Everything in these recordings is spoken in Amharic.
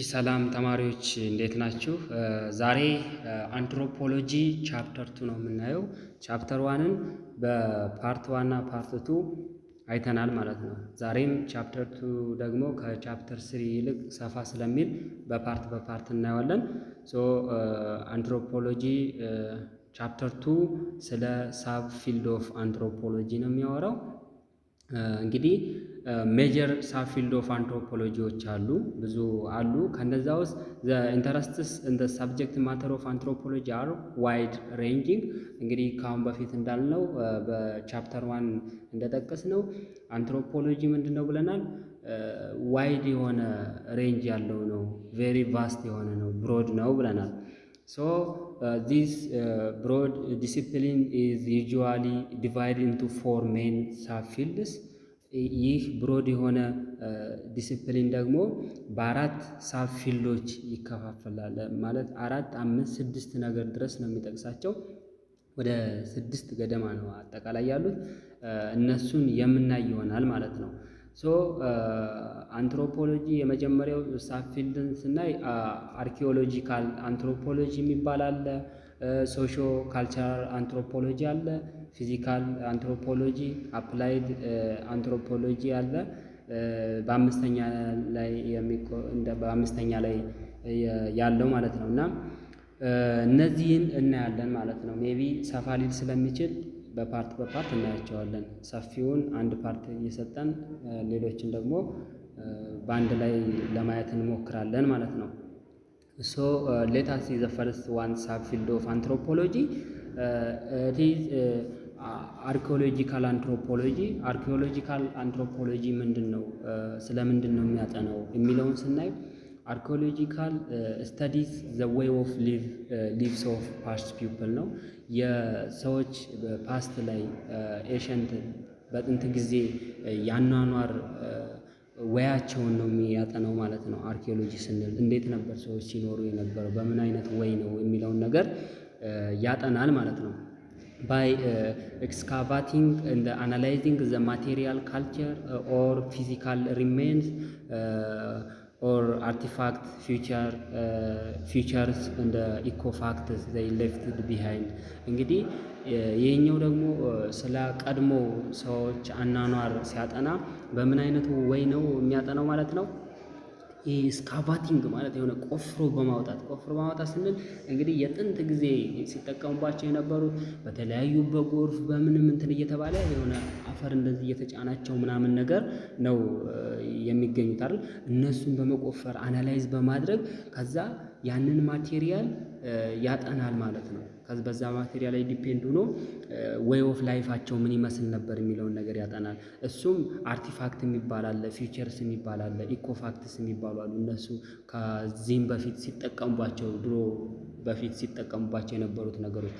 ሰላም ተማሪዎች እንዴት ናችሁ? ዛሬ አንትሮፖሎጂ ቻፕተር 2 ነው የምናየው። ቻፕተር 1ን በፓርት 1 እና ፓርት 2 አይተናል ማለት ነው። ዛሬም ቻፕተር 2 ደግሞ ከቻፕተር 3 ይልቅ ሰፋ ስለሚል በፓርት እናየዋለን። አንትሮፖሎጂ ቻፕተር 2 ስለ ሳብ ፊልድ ኦፍ አንትሮፖሎጂ ነው የሚያወራው። እንግዲህ ሜጀር ሳብ ፊልድ ኦፍ አንትሮፖሎጂዎች አሉ፣ ብዙ አሉ። ከነዛ ውስጥ ኢንተረስትስ እንደ ሳብጀክት ማተር ኦፍ አንትሮፖሎጂ አር ዋይድ ሬንጂንግ። እንግዲህ ከአሁን በፊት እንዳልነው በቻፕተር 1 እንደጠቀስ ነው አንትሮፖሎጂ ምንድን ነው ብለናል? ዋይድ የሆነ ሬንጅ ያለው ነው፣ ቬሪ ቫስት የሆነ ነው፣ ብሮድ ነው ብለናል። this broad discipline is usually divided into 4 main subfields. ይህ ብሮድ የሆነ ዲሲፕሊን ደግሞ በአራት ሳብ ፊልዶች ይከፋፈላል። ማለት 4፣ 5፣ 6 ነገር ድረስ ነው የሚጠቅሳቸው። ወደ 6 ገደማ ነው አጠቃላይ ያሉት። እነሱን የምናይ ይሆናል ማለት ነው። አንትሮፖሎጂ የመጀመሪያው ሳብ ፊልድን ስናይ አርኪኦሎጂካል አንትሮፖሎጂ የሚባል አለ፣ ሶሾ ካልቸራል አንትሮፖሎጂ አለ፣ ፊዚካል አንትሮፖሎጂ፣ አፕላይድ አንትሮፖሎጂ አለ። በአምስተኛ ላይ ያለው ማለት ነው። እና እነዚህን እናያለን ማለት ነው። ሜቢ ሰፋ ሊል ስለሚችል በፓርት እናያቸዋለን። ሰፊውን አንድ ፓርት እየሰጠን ሌሎችን ደግሞ በአንድ ላይ ለማየት እንሞክራለን ማለት ነው። let us see the first one subfield of anthropology. It is archaeological anthropology. archaeological anthropology ምንድን ነው? ስለምንድን ነው የሚያጠናው የሚለውን ስናይ አርኪኦሎጂካል ስተዲስ ዘ ዌይ ኦፍ ሊቭስ ኦፍ ፓስት ፒፕል ነው። የሰዎች ፓስት ላይ ኤሸንት በጥንት ጊዜ ያኗኗር ወያቸውን ነው የሚያጠናው ማለት ነው። አርኪኦሎጂ ስንል እንዴት ነበር ሰዎች ሲኖሩ የነበረው፣ በምን አይነት ወይ ነው የሚለውን ነገር ያጠናል ማለት ነው። by excavating and analyzing the material culture or physical remains or artifact features and ecofacts they left behind. እንግዲህ ይሄኛው ደግሞ ስለ ቀድሞ ሰዎች አኗኗር ሲያጠና በምን አይነት ወይ ነው የሚያጠናው ማለት ነው። ስካቫቲንግ ማለት የሆነ ቆፍሮ በማውጣት ስንል እንግዲህ የጥንት ጊዜ ሲጠቀሙባቸው የነበሩት በተለያዩ በጎርፍ በምንም እንትን እየተባለ የሆነ አፈር እንደዚህ እየተጫናቸው ምናምን ነገር ነው የሚገኙት አይደል? እነሱን በመቆፈር አናላይዝ በማድረግ ከዛ ያንን ማቴሪያል ያጠናል ማለት ነው። ከዛ በዛ ማቴሪያል ላይ ዲፔንድ ሆኖ ዌይ ኦፍ ላይፋቸው ምን ይመስል ነበር የሚለውን ነገር ያጠናል። እሱም አርቲፋክት የሚባል አለ፣ ፊቸርስ የሚባል አለ፣ ኢኮፋክትስ የሚባሉ አሉ። እነሱ ከዚህም በፊት ሲጠቀሙባቸው ድሮ በፊት ሲጠቀሙባቸው የነበሩት ነገሮች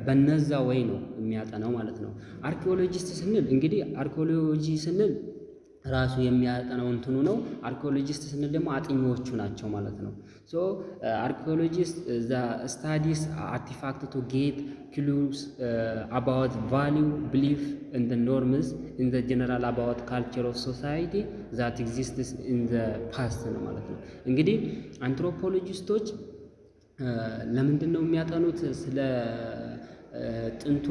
በነዛ ወይ ነው የሚያጠናው ማለት ነው። አርኪኦሎጂስት ስንል እንግዲህ አርኪኦሎጂ ስንል ራሱ የሚያጠናው እንትኑ ነው። አርኪኦሎጂስት ስንል ደግሞ አጥኚዎቹ ናቸው ማለት ነው። አርኪኦሎጂስት ስታዲስ አርቲፋክት ቱ ጌት ክሉስ አባውት ቫሊዩ ቢሊፍ ኢን ዘ ኖርምስ ኢን ዘ ጀነራል አባውት ካልቸር ኦፍ ሶሳይቲ ዛት ኤግዚስትስ ኢን ዘ ፓስት ነው ማለት ነው። እንግዲህ አንትሮፖሎጂስቶች ለምንድን ነው የሚያጠኑት? ስለ ጥንቱ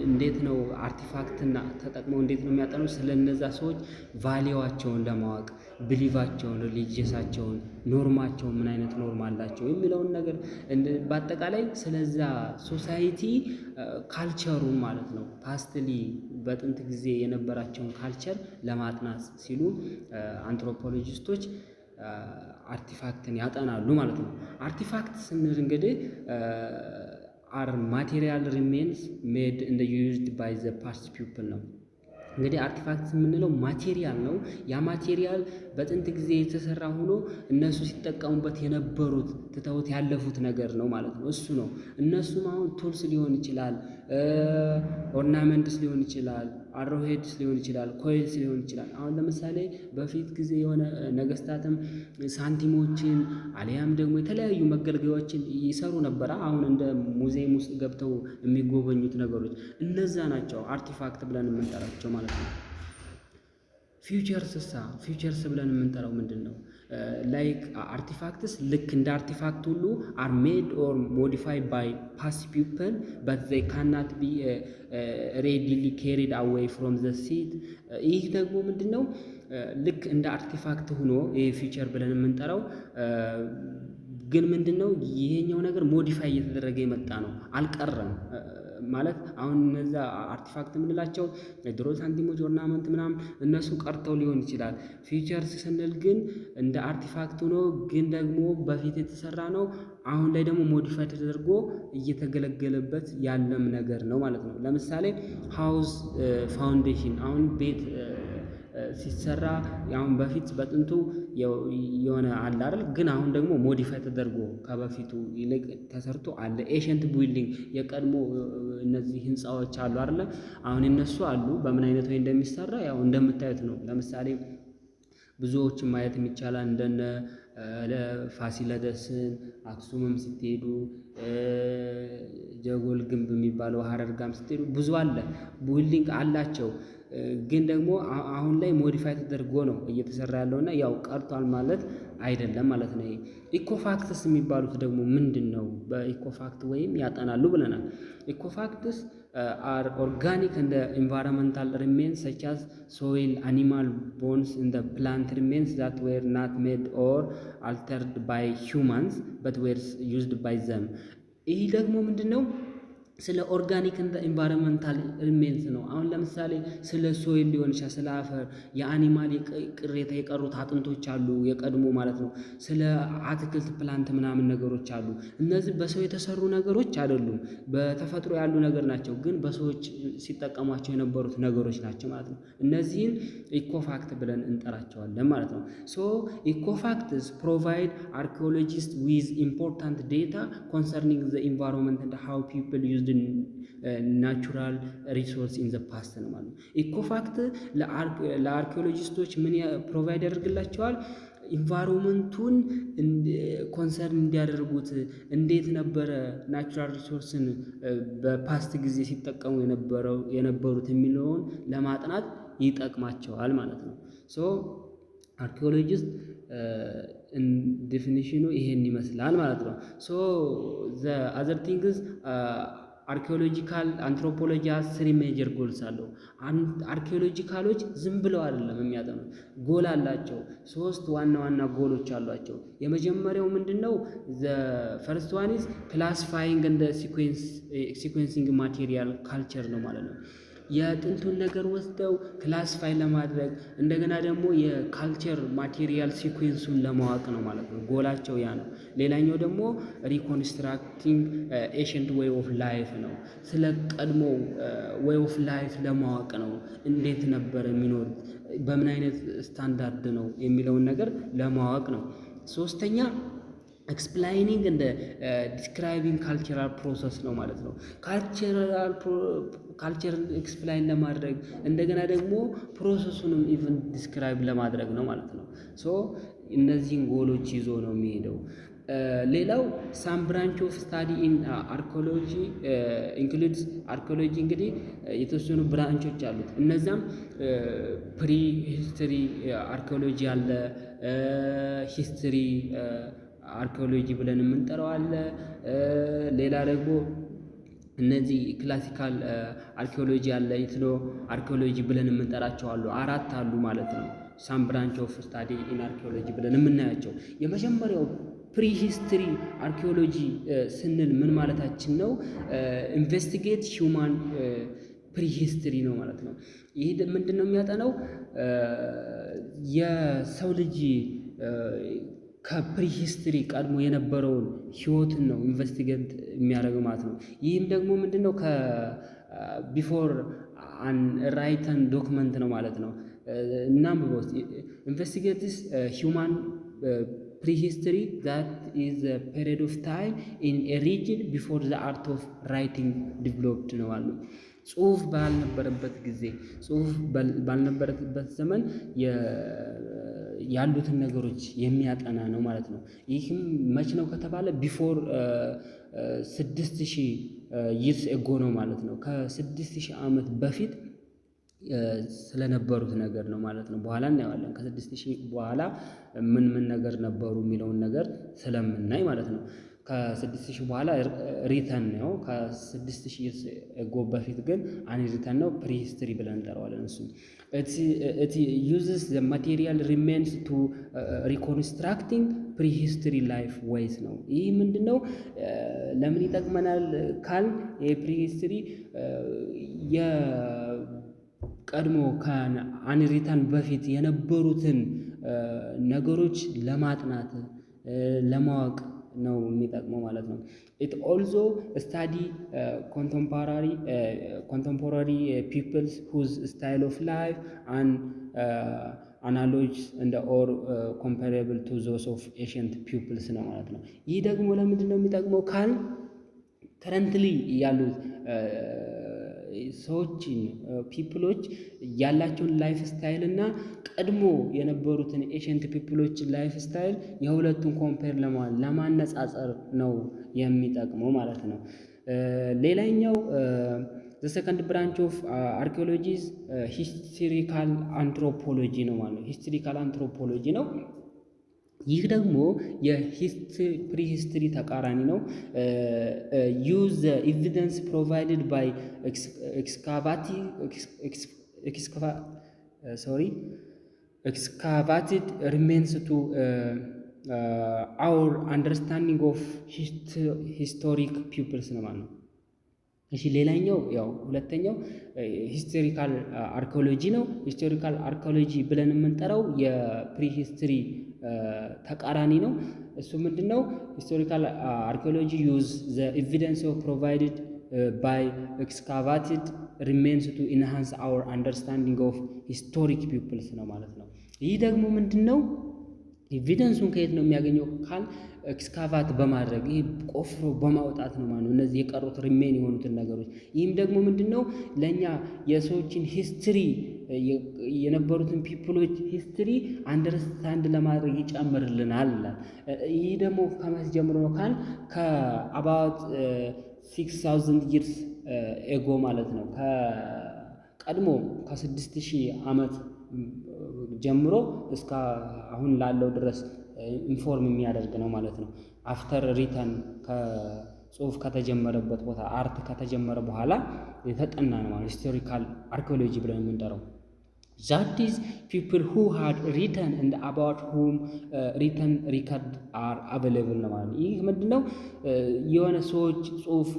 እንዴት ነው አርቲፋክትና ተጠቅመው እንዴት ነው የሚያጠኑት? ስለነዛ ሰዎች ቫሊዋቸውን ለማወቅ ቢሊቫቸውን፣ ሪሊጂየሳቸውን፣ ኖርማቸውን ምን አይነት ኖርም አላቸው የሚለውን ነገር በአጠቃላይ ስለዛ ሶሳይቲ ካልቸሩን ማለት ነው ፓስትሊ በጥንት ጊዜ የነበራቸውን ካልቸር ለማጥናት ሲሉ አንትሮፖሎጂስቶች አርቲፋክትን ያጠናሉ ማለት ነው። አርቲፋክት ስንል እንግዲህ are material remains made and used by the past people ነው። እንግዲህ አርቲፋክት የምንለው ማቴሪያል ነው። ያ ማቴሪያል በጥንት ጊዜ የተሰራ ሆኖ እነሱ ሲጠቀሙበት የነበሩት ትተውት ያለፉት ነገር ነው ማለት ነው። እሱ ነው። እነሱም አሁን ቱልስ ሊሆን ይችላል፣ ኦርናመንትስ ሊሆን ይችላል፣ አሮሄድስ ሊሆን ይችላል፣ ኮይልስ ሊሆን ይችላል። አሁን ለምሳሌ በፊት ጊዜ የሆነ ነገስታትም ሳንቲሞችን አሊያም ደግሞ የተለያዩ መገልገያዎችን ይሰሩ ነበር። አሁን እንደ ሙዚየም ውስጥ ገብተው የሚጎበኙት ነገሮች እነዛ ናቸው አርቲፋክት ብለን የምንጠራቸው ማለት ነው። ፊውቸርስ ብለን የምንጠራው ምንድን ነው? ላይክ አርቲፋክትስ ልክ እንደ አርቲፋክት ሁሉ አር ሜድ ኦር ሞዲፋይድ ባይ ፓስት ፒፕል በት ዘይ ካናት ቢ ሬዲሊ ካሪድ አዌይ ፍሮም ዘ ሲት። ይህ ደግሞ ምንድን ነው? ልክ እንደ አርቲፋክት ሆኖ ይህ ፊቸር ብለን የምንጠራው ግን ምንድን ነው ይሄኛው ነገር ሞዲፋይ እየተደረገ የመጣ ነው፣ አልቀረም ማለት አሁን እነዛ አርቲፋክት የምንላቸው የድሮ ሳንቲሞች ኦርናመንት ምናምን እነሱ ቀርተው ሊሆን ይችላል። ፊቸርስ ስንል ግን እንደ አርቲፋክት ሆኖ ግን ደግሞ በፊት የተሰራ ነው፣ አሁን ላይ ደግሞ ሞዲፋይ ተደርጎ እየተገለገለበት ያለም ነገር ነው ማለት ነው። ለምሳሌ ሃውስ ፋውንዴሽን አሁን ቤት ሲሰራ አሁን በፊት በጥንቱ የሆነ አለ አይደል? ግን አሁን ደግሞ ሞዲፋይ ተደርጎ ከበፊቱ ይልቅ ተሰርቶ አለ። ኤሽንት ቢልዲንግ የቀድሞ እነዚህ ህንፃዎች አሉ አይደል? አሁን እነሱ አሉ። በምን አይነት ወይ እንደሚሰራ ያው እንደምታዩት ነው። ለምሳሌ ብዙዎችን ማየት የሚቻላል እንደነ ፋሲለደስን፣ አክሱምም ስትሄዱ ጀጎል ግንብ የሚባለው ሀረር ጋም ስትሄዱ ብዙ አለ ቢልዲንግ አላቸው። ግን ደግሞ አሁን ላይ ሞዲፋይ ተደርጎ ነው እየተሰራ ያለውና ያው ቀርቷል ማለት አይደለም ማለት ነው። ኢኮፋክትስ የሚባሉት ደግሞ ምንድን ነው? በኢኮፋክት ወይም ያጠናሉ ብለናል። ኢኮፋክትስ are organic and environmental remains such as soil, animal bones and the plant remains that were not made or altered by humans but were used by them። ይህ ደግሞ ምንድን ነው? ስለ ኦርጋኒክ እና ኢንቫይሮንመንታል ሪሜንስ ነው። አሁን ለምሳሌ ስለ ሶይል ሊሆን ይችላል፣ ስለ አፈር፣ የአኒማል ቅሬታ የቀሩት አጥንቶች አሉ የቀድሞ ማለት ነው። ስለ አትክልት ፕላንት ምናምን ነገሮች አሉ። እነዚህ በሰው የተሰሩ ነገሮች አይደሉም፣ በተፈጥሮ ያሉ ነገር ናቸው። ግን በሰዎች ሲጠቀሟቸው የነበሩት ነገሮች ናቸው ማለት ነው። እነዚህን ኢኮፋክት ብለን እንጠራቸዋለን ማለት ነው። ሶ ኢኮፋክትስ ፕሮቫይድ አርኪኦሎጂስት ዊዝ ኢምፖርታንት ዴታ ኮንሰርኒንግ ዘ ኢንቫይሮንመንት and how people used ናቹራል ሪሶርስ ኢን ዘ ፓስት ነው ማለት ነው። ኢኮፋክት ለአርኪኦሎጂስቶች ምን ፕሮቫይድ ያደርግላቸዋል? ኢንቫይሮንመንቱን ኮንሰርን እንዲያደርጉት እንዴት ነበረ ናቹራል ሪሶርስን በፓስት ጊዜ ሲጠቀሙ የነበሩት የሚለውን ለማጥናት ይጠቅማቸዋል ማለት ነው። ሶ አርኪኦሎጂስት ዴፊኒሽኑ ይሄን ይመስላል ማለት ነው። ሶ ዘ አዘር ቲንግስ አርኪኦሎጂካል አንትሮፖሎጂ 3 ሜጀር ጎልስ አለው። አርኪኦሎጂካሎች ዝም ብለው አይደለም የሚያጠኑት፣ ጎል አላቸው። 3 ዋና ዋና ጎሎች አሏቸው። የመጀመሪያው ምንድነው? ዘ ፈርስት ዋን ኢዝ ክላሲፋይንግ እንደ ሲኩዌንሲንግ ማቴሪያል ካልቸር ነው ማለት ነው። የጥንቱን ነገር ወስደው ክላሲፋይ ለማድረግ እንደገና ደግሞ የካልቸር ማቴሪያል ሲኩዌንሱን ለማወቅ ነው ማለት ነው። ጎላቸው ያ ነው። ሌላኛው ደግሞ ሪኮንስትራክቲንግ ኤሽንት ዌይ ኦፍ ላይፍ ነው። ስለ ቀድሞ ዌይ ኦፍ ላይፍ ለማወቅ ነው። እንዴት ነበር የሚኖሩት፣ በምን አይነት ስታንዳርድ ነው የሚለውን ነገር ለማወቅ ነው። ሶስተኛ ኤክስፕላይኒንግ እንደ ዲስክራይቢንግ ካልቸራል ፕሮሰስ ነው ማለት ነው። ካልቸርን ኤክስፕላይን ለማድረግ እንደገና ደግሞ ፕሮሰሱንም ኢቭን ዲስክራይብ ለማድረግ ነው ማለት ነው። ሶ እነዚህን ጎሎች ይዞ ነው የሚሄደው። ሌላው ሳም ብራንች ኦፍ ስታዲ ኢን አርኪኦሎጂ ኢንክሉድስ አርኪኦሎጂ እንግዲህ የተወሰኑ ብራንቾች አሉት። እነዛም ፕሪ ሂስትሪ አርኪኦሎጂ አለ፣ ሂስትሪ አርኪኦሎጂ ብለን የምንጠራው አለ። ሌላ ደግሞ እነዚህ ክላሲካል አርኪኦሎጂ አለ፣ ኢትኖ አርኪኦሎጂ ብለን የምንጠራቸው አሉ። 4 አሉ ማለት ነው። ሳም ብራንች ኦፍ ስታዲ ኢን አርኪኦሎጂ ብለን የምናያቸው የመጀመሪያው ፕሪ ሂስትሪ አርኪኦሎጂ ስንል ምን ማለታችን ነው? ኢንቨስቲጌት ሂውማን ፕሪ ሂስትሪ ነው ማለት ነው። ይህ ምንድን ነው የሚያጠናው? የሰው ልጅ ከፕሪ ሂስትሪ ቀድሞ የነበረውን ህይወትን ነው ኢንቨስቲጌት የሚያደርገው ማለት ነው። ይህም ደግሞ ምንድነው? ከቢፎር አን ራይተን ዶክመንት ነው ማለት ነው። እናም በውስጥ ኢንቨስቲጌትስ ሂውማን ፕሪሂስትሪ ዛት ኢዝ a period of time in a region before the art of writing developed ነው አሉ። ጽሁፍ ባልነበረበት ጊዜ፣ ጽሁፍ ባልነበረበት ዘመን ያሉትን ነገሮች የሚያጠና ነው ማለት ነው። ይህም መች ነው ከተባለ ቢፎር 6000 ይርስ ኤጎ ነው ማለት ነው። ከ6000 ዓመት በፊት ስለነበሩት ነገር ነው ማለት ነው። በኋላ እናየዋለን ከ6000 በኋላ ምን ምን ነገር ነበሩ የሚለውን ነገር ስለምናይ ማለት ነው። ከ6000 በኋላ ሪተን ነው። ከ6000 ጎ በፊት ግን አንሪተን ነው። ፕሪሂስትሪ ብለን እንጠራዋለን። እሱ it uses the material remains to reconstructing prehistory life ways ነው። ይህ ምንድነው? ለምን ይጠቅመናል ካል የፕሪሂስትሪ የቀድሞ ከአንሪተን በፊት የነበሩትን ነገሮች ለማጥናት ለማወቅ ነው የሚጠቅመው ማለት ነው። it also study contemporary peoples whose style of life and analogous and or comparable to those of ancient peoples ነው ማለት ነው። ይህ ደግሞ ለምንድን ነው የሚጠቅመው ካል ከረንትሊ ያሉት ሰዎችን ፒፕሎች ያላቸውን ላይፍ ስታይል እና ቀድሞ የነበሩትን ኤሽንት ፒፕሎችን ላይፍ ስታይል የሁለቱን ኮምፔር ለማነጻጸር ነው የሚጠቅመው ማለት ነው። ሌላኛው the second branch of archaeology is historical anthropology ነው ማለት ነው። ሂስቶሪካል አንትሮፖሎጂ ነው። ይህ ደግሞ የፕሪሂስትሪ ተቃራኒ ነው። use the evidence provided by excavated remains to our understanding of historic peoples ነው ማለት ነው። እሺ ሌላኛው ያው ሁለተኛው ሂስቶሪካል አርኪኦሎጂ ነው። ሂስቶሪካል አርኪኦሎጂ ብለን የምንጠራው የፕሪሂስትሪ ተቃራኒ ነው። እሱ ምንድነው? ሂስቶሪካል አርኪኦሎጂ ዩዝ ዘ ኤቪደንስ ፕሮቫይድድ ባይ ኤክስካቫትድ ሪሜንስ ቱ ኢንሃንስ አወር አንደርስታንዲንግ ኦፍ ሂስቶሪክ ፒፕልስ ነው ማለት ነው። ይህ ደግሞ ምንድነው? ኤቪደንሱን ከየት ነው የሚያገኘው ካል ኤክስካቫት በማድረግ ይህ ቆፍሮ በማውጣት ነው ማለት ነው። እነዚህ የቀሩት ሪሜን የሆኑትን ነገሮች ይህም ደግሞ ምንድነው? ለእኛ የሰዎችን ሂስትሪ የነበሩትን ፒፕሎች ሂስትሪ አንደርስታንድ ለማድረግ ይጨምርልናል። ይህ ደግሞ ከመቼ ጀምሮ ነው ካል ከአባውት 6000 ይርስ ኤጎ ማለት ነው። ከቀድሞ ከ6000 ዓመት ጀምሮ እስከ አሁን ላለው ድረስ ኢንፎርም የሚያደርግ ነው ማለት ነው። አፍተር ሪተን ከጽሁፍ ከተጀመረበት ቦታ አርት ከተጀመረ በኋላ የተጠና ነው ማለት ሂስቶሪካል አርኪኦሎጂ ብለን የምንጠራው። that is people who had written and about whom written record are available ነው ማለት ነው። ይህ ምንድነው? የሆነ ሰዎች ጽሁፍ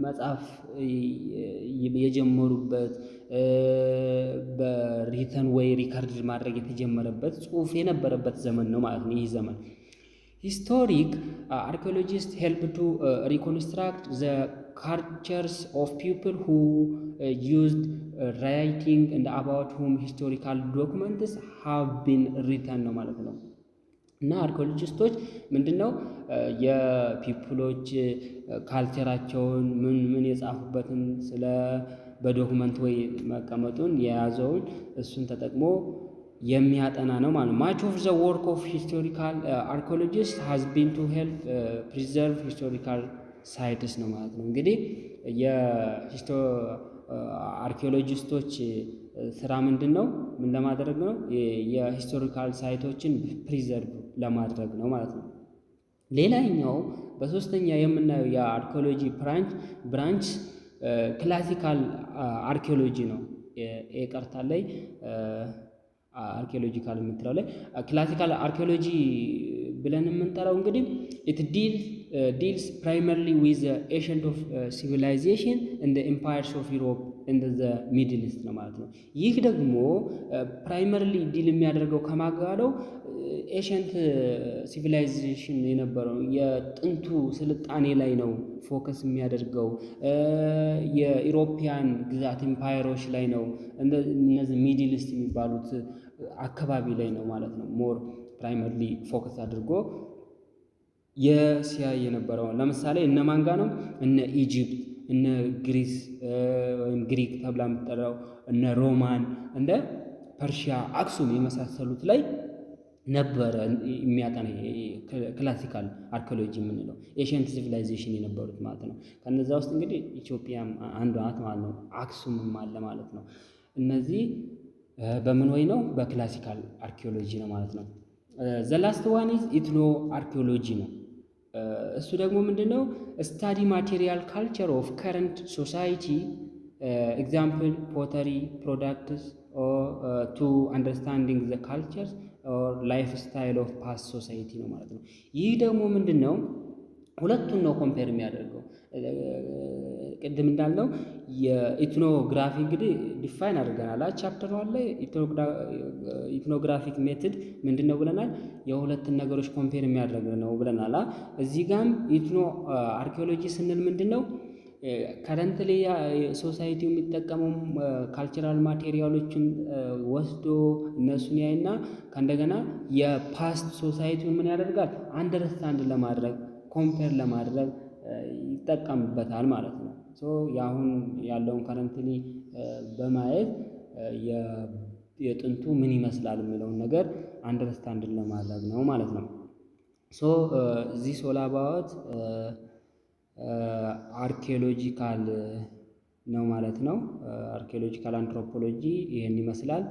መጻፍ የጀመሩበት በሪተን ወይ ሪካርድ ማድረግ የተጀመረበት ጽሁፍ የነበረበት ዘመን ነው ማለት ነው። ይህ ዘመን historic archaeologists help to reconstruct the cultures of people who used writing and about whom historical documents have been written ነው ማለት ነው። እና አርኪኦሎጂስቶች ምንድነው የፒፕሎች ካልቸራቸውን ምን የጻፉበትን ስለ በዶክመንት ወይ መቀመጡን የያዘውን እሱን ተጠቅሞ የሚያጠና ነው ማለት ነው። much of the work of historical archaeologists has been to help preserve historical sites ነው ማለት ነው። እንግዲህ የአርኪኦሎጂስቶች ስራ ምንድን ነው? ምን ለማድረግ ነው? የሂስቶሪካል ሳይቶችን ፕሪዘርቭ ለማድረግ ነው ማለት ነው። ሌላኛው በሶስተኛ የምናየው የአርኪኦሎጂ ብራንች ክላሲካል አርኪኦሎጂ ነው። የቀርታ ላይ አርኪኦሎጂካል የምትለው ላይ ክላሲካል አርኪኦሎጂ ብለን የምንጠራው እንግዲህ it deals primarily with the ancient of civilization and the empires of Europe and the Middle East ነው ማለት ነው። ይህ ደግሞ ፕራይመርሊ ዲል የሚያደርገው ከማጋለው ኤሽንት ሲቪላይዜሽን የነበረው የጥንቱ ስልጣኔ ላይ ነው ፎከስ የሚያደርገው። የኢሮፒያን ግዛት ኢምፓየሮች ላይ ነው። እነዚህ ሚድል ኢስት የሚባሉት አካባቢ ላይ ነው ማለት ነው። ሞር ፕራይመርሊ ፎከስ አድርጎ የሲያይ የነበረው ለምሳሌ እነ ማን ጋር ነው? እነ ኢጂፕት፣ እነ ግሪስ ወይም ግሪክ ተብላ የምትጠራው እነ ሮማን፣ እንደ ፐርሺያ፣ አክሱም የመሳሰሉት ላይ ነበረ የሚያጠና ክላሲካል አርኪኦሎጂ የምንለው ኤሽንት ሲቪላይዜሽን የነበሩት ማለት ነው። ከነዛ ውስጥ እንግዲህ ኢትዮጵያም አንዷ ናት ማለት ነው። አክሱምም አለ ማለት ነው። እነዚህ በምን ወይ ነው? በክላሲካል አርኪኦሎጂ ነው ማለት ነው። ዘ ላስት ዋን ኢዝ ኢትኖ አርኪኦሎጂ ነው። እሱ ደግሞ ምንድነው? ስታዲ ማቴሪያል ካልቸር ኦፍ ከረንት ሶሳይቲ ኤግዛምፕል ፖተሪ ፕሮዳክትስ ቱ አንደርስታንዲንግ ዘ ካልቸርስ ኦር ላይፍ ስታይል ኦፍ ፓስት ሶሳይቲ ነው ማለት ነው። ይህ ደግሞ ምንድን ነው? ሁለቱን ነው ኮምፔር የሚያደርገው። ቅድም እንዳልነው የኢትኖግራፊ እንግዲህ ዲፋይን አድርገናል ቻፕተር ዋን ላይ። ኢትኖግራፊክ ሜትድ ምንድን ነው ብለናል? የሁለትን ነገሮች ኮምፔር የሚያደርግ ነው ብለናል። እዚህ ጋም ኢትኖ አርኪኦሎጂ ስንል ምንድን ነው? ከረንትሊ ሶሳይቲው የሚጠቀመው ካልቸራል ማቴሪያሎችን ወስዶ እነሱን ያይና ከእንደገና የፓስት ሶሳይቲውን ምን ያደርጋል? አንደርስታንድ ለማድረግ ኮምፔር ለማድረግ ይጠቀምበታል ማለት ነው። የአሁን ያለውን ከረንትሊ በማየት የጥንቱ ምን ይመስላል የሚለውን ነገር አንደርስታንድን ለማድረግ ነው ማለት ነው። ዚስ ኦል አባውት አርኪኦሎጂካል ነው ማለት ነው። አርኪኦሎጂካል አንትሮፖሎጂ ይህን ይመስላል።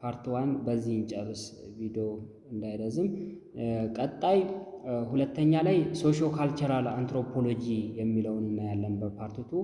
ፓርት ዋን በዚህ እንጨርስ፣ ቪዲዮ እንዳይረዝም። ቀጣይ ሁለተኛ ላይ ሶሾ ካልቸራል አንትሮፖሎጂ የሚለውን እናያለን በፓርት ቱ።